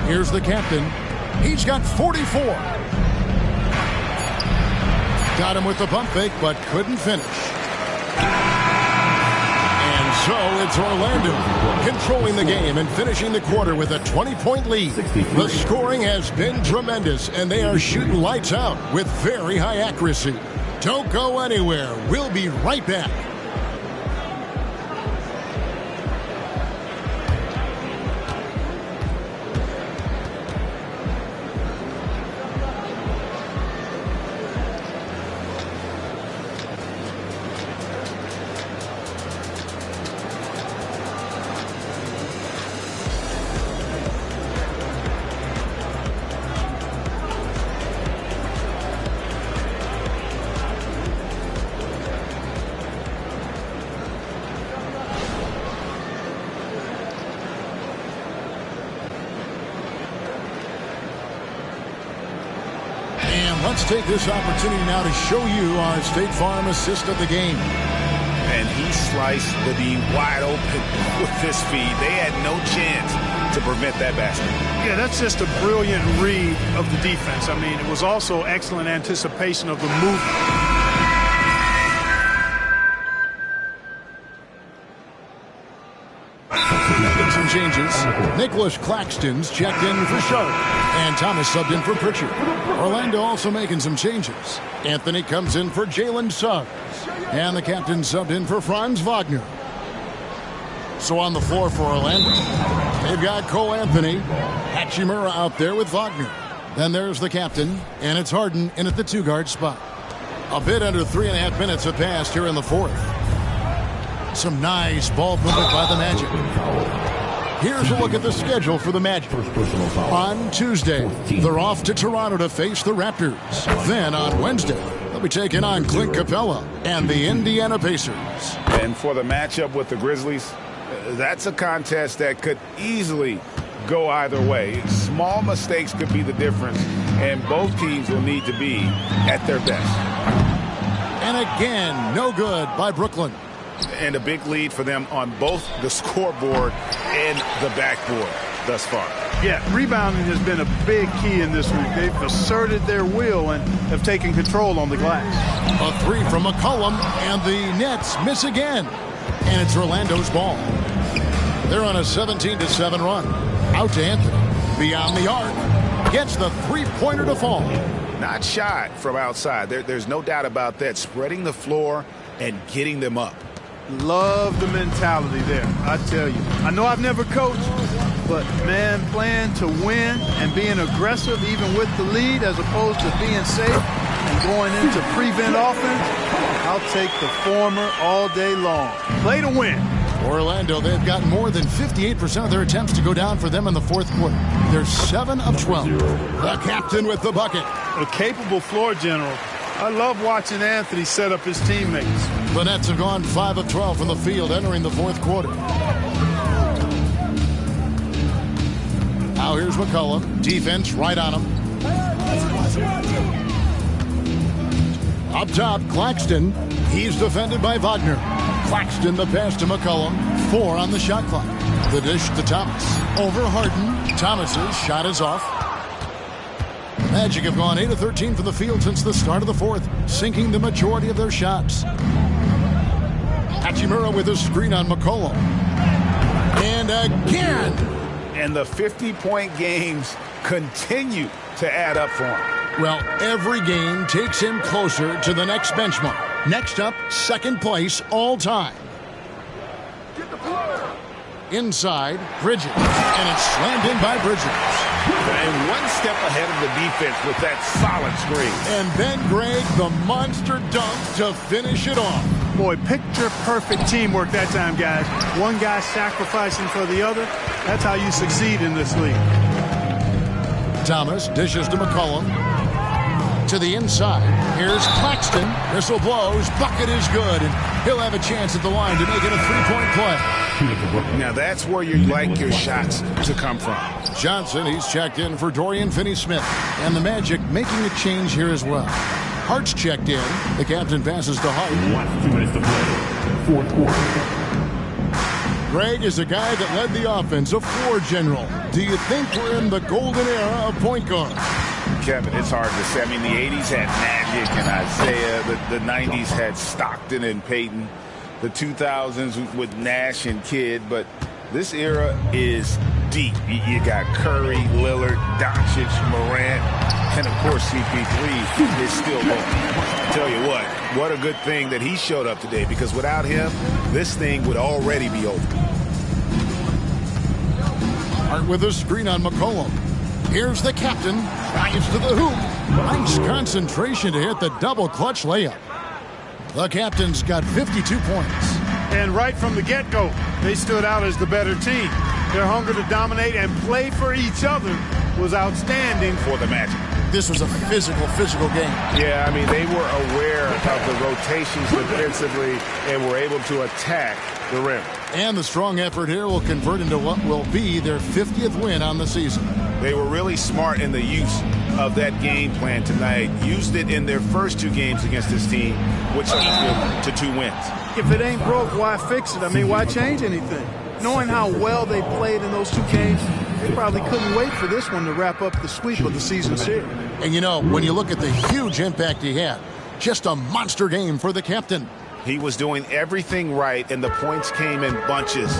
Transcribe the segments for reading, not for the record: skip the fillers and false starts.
Here's the captain. He's got 44. Got him with the pump fake, but couldn't finish. And so it's Orlando controlling the game and finishing the quarter with a 20-point lead. The scoring has been tremendous, and they are shooting lights out with very high accuracy. Don't go anywhere. We'll be right back. Let's take this opportunity now to show you our State Farm assist of the game. And he sliced the D wide open with his speed. They had no chance to prevent that basket. Yeah, that's just a brilliant read of the defense. I mean, it was also excellent anticipation of the movement. Some changes. Nicholas Claxton's checked in for Sharp, and Thomas subbed in for Pritchard. Orlando also making some changes. Anthony comes in for Jalen Suggs, and the captain subbed in for Franz Wagner. So on the floor for Orlando, they've got Cole Anthony, Hachimura out there with Wagner. Then there's the captain, and it's Harden in at the two-guard spot. A bit under 3.5 minutes have passed here in the fourth. Some nice ball movement by the Magic. Here's a look at the schedule for the Magic. On Tuesday, they're off to Toronto to face the Raptors. Then on Wednesday, they'll be taking on Clint Capella and the Indiana Pacers. And for the matchup with the Grizzlies, that's a contest that could easily go either way. Small mistakes could be the difference, and both teams will need to be at their best. And again, no good by Brooklyn. And a big lead for them on both the scoreboard and the backboard thus far. Yeah, rebounding has been a big key in this week. They've asserted their will and have taken control on the glass. A three from McCollum, and the Nets miss again. And it's Orlando's ball. They're on a 17-7 run. Out to Anthony. Beyond the arc. Gets the three-pointer to fall. Not shy from outside. There's no doubt about that. Spreading the floor and getting them up. Love the mentality there, I tell you. I know I've never coached, but, man, playing to win and being aggressive even with the lead as opposed to being safe and going into prevent offense, I'll take the former all day long. Play to win. Orlando, they've got more than 58% of their attempts to go down for them in the fourth quarter. They're 7 of 12. The captain with the bucket. A capable floor general. I love watching Anthony set up his teammates. The Nets have gone 5 of 12 from the field entering the fourth quarter. Now here's McCollum. Defense right on him. Up top, Claxton. He's defended by Wagner. Claxton the pass to McCollum. 4 on the shot clock. The dish to Thomas. Over Harden. Thomas's shot is off. Magic have gone 8 of 13 from the field since the start of the fourth, sinking the majority of their shots. Hachimura with a screen on McCollum. And again! And the 50-point games continue to add up for him. Well, every game takes him closer to the next benchmark. Next up, second place all time. Inside, Bridges. And it's slammed in by Bridges. And one step ahead of the defense with that solid screen. And then Greg, the monster dunk to finish it off. Boy, picture-perfect teamwork that time, guys. One guy sacrificing for the other. That's how you succeed in this league. Thomas dishes to McCollum. To the inside. Here's Claxton. Whistle blows. Bucket is good. And he'll have a chance at the line to make it a three-point play. Now that's where you like your shots to come from. Johnson, he's checked in for Dorian Finney-Smith. And the Magic making a change here as well. Hart's checked in. The captain passes to Hart. 2 minutes to play. Fourth quarter. Greg is a guy that led the offense, a floor general. Do you think we're in the golden era of point guard? Kevin, it's hard to say. I mean, the 80s had Magic and Isaiah. The 90s had Stockton and Peyton. The 2000s with Nash and Kidd. But this era is deep. You got Curry, Lillard, Doncic, Morant, and, of course, CP3 is still going. I tell you what a good thing that he showed up today, because without him, this thing would already be over. Hart with a screen on McCollum. Here's the captain. Drives to the hoop. Nice concentration to hit the double clutch layup. The captain's got 52 points. And right from the get-go, they stood out as the better team. Their hunger to dominate and play for each other was outstanding for the Magic. This was a physical game. Yeah, I mean, they were aware of the rotations defensively and were able to attack the rim. And the strong effort here will convert into what will be their 50th win on the season. They were really smart in the use of that game plan tonight. Used it in their first 2 games against this team, which equaled to 2 wins. If it ain't broke, why fix it? I mean, why change anything? Knowing how well they played in those 2 games, they probably couldn't wait for this one to wrap up the sweep of the season series. And, you know, when you look at the huge impact he had, just a monster game for the captain. He was doing everything right, and the points came in bunches.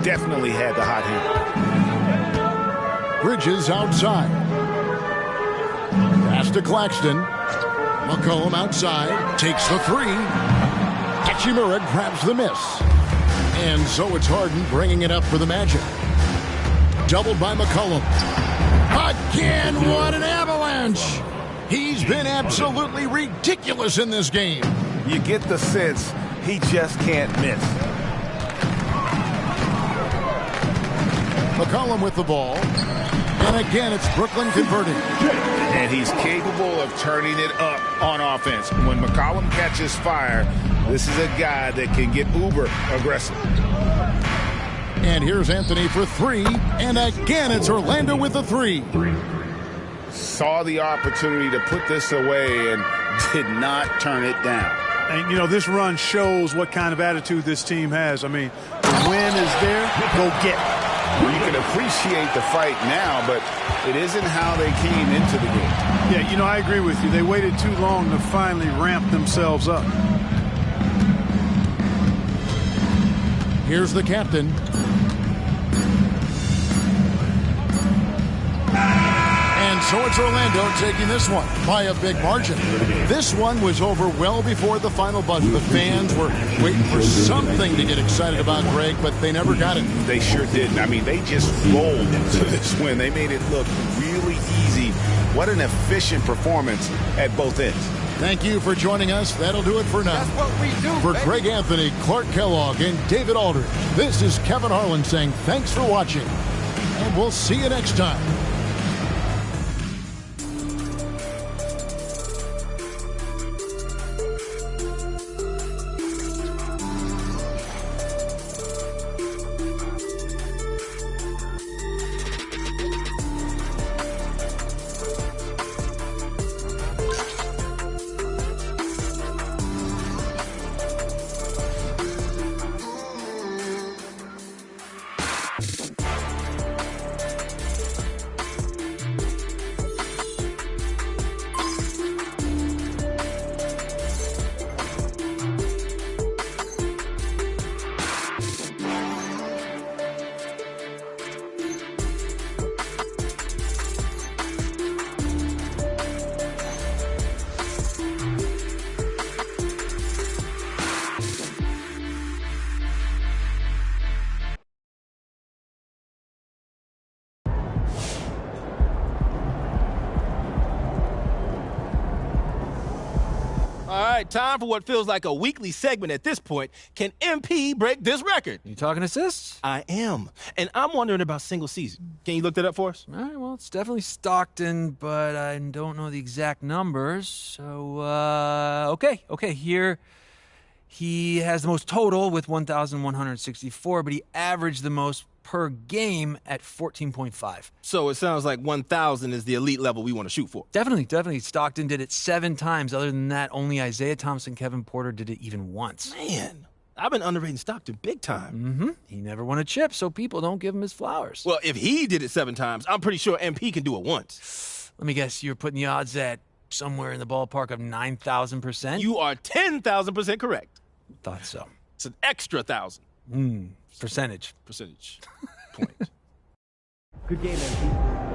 Definitely had the hot hand. Bridges outside. Pass to Claxton. McCollum outside. Takes the 3. Hachimura grabs the miss. And so it's Harden bringing it up for the Magic. Doubled by McCollum. Again, what an avalanche! He's been absolutely ridiculous in this game. You get the sense he just can't miss. McCollum with the ball. And again, it's Brooklyn converting. And he's capable of turning it up on offense. When McCollum catches fire, this is a guy that can get uber aggressive. And here's Anthony for 3. And again, it's Orlando with the 3. Saw the opportunity to put this away and did not turn it down. And, you know, this run shows what kind of attitude this team has. I mean, the win is there, go get it. You can appreciate the fight now, but it isn't how they came into the game. Yeah, you know, I agree with you. They waited too long to finally ramp themselves up. Here's the captain. And so it's Orlando taking this one by a big margin. This one was over well before the final buzzer. The fans were waiting for something to get excited about, Greg, but they never got it. They sure didn't. I mean, they just rolled into this win. They made it look really easy. What an efficient performance at both ends. Thank you for joining us. That'll do it for now. That's what we do, For baby. Greg Anthony, Clark Kellogg, and David Aldridge, this is Kevin Harlan saying thanks for watching, and we'll see you next time. All right, time for what feels like a weekly segment at this point. Can MP break this record? You talking assists? I am. And I'm wondering about single season. Can you look that up for us? All right, well, it's definitely Stockton, but I don't know the exact numbers. So, okay, here he has the most total with 1,164, but he averaged the most per game at 14.5. So it sounds like 1,000 is the elite level we want to shoot for. Definitely. Stockton did it 7 times. Other than that, only Isaiah Thomas and Kevin Porter did it even once. Man, I've been underrating Stockton big time. Mm-hmm. He never won a chip, so people don't give him his flowers. Well, if he did it 7 times, I'm pretty sure MP can do it once. Let me guess, you're putting the odds at somewhere in the ballpark of 9,000%? You are 10,000% correct. Thought so. It's an extra 1,000. Percentage. Percentage point. Good game, MP.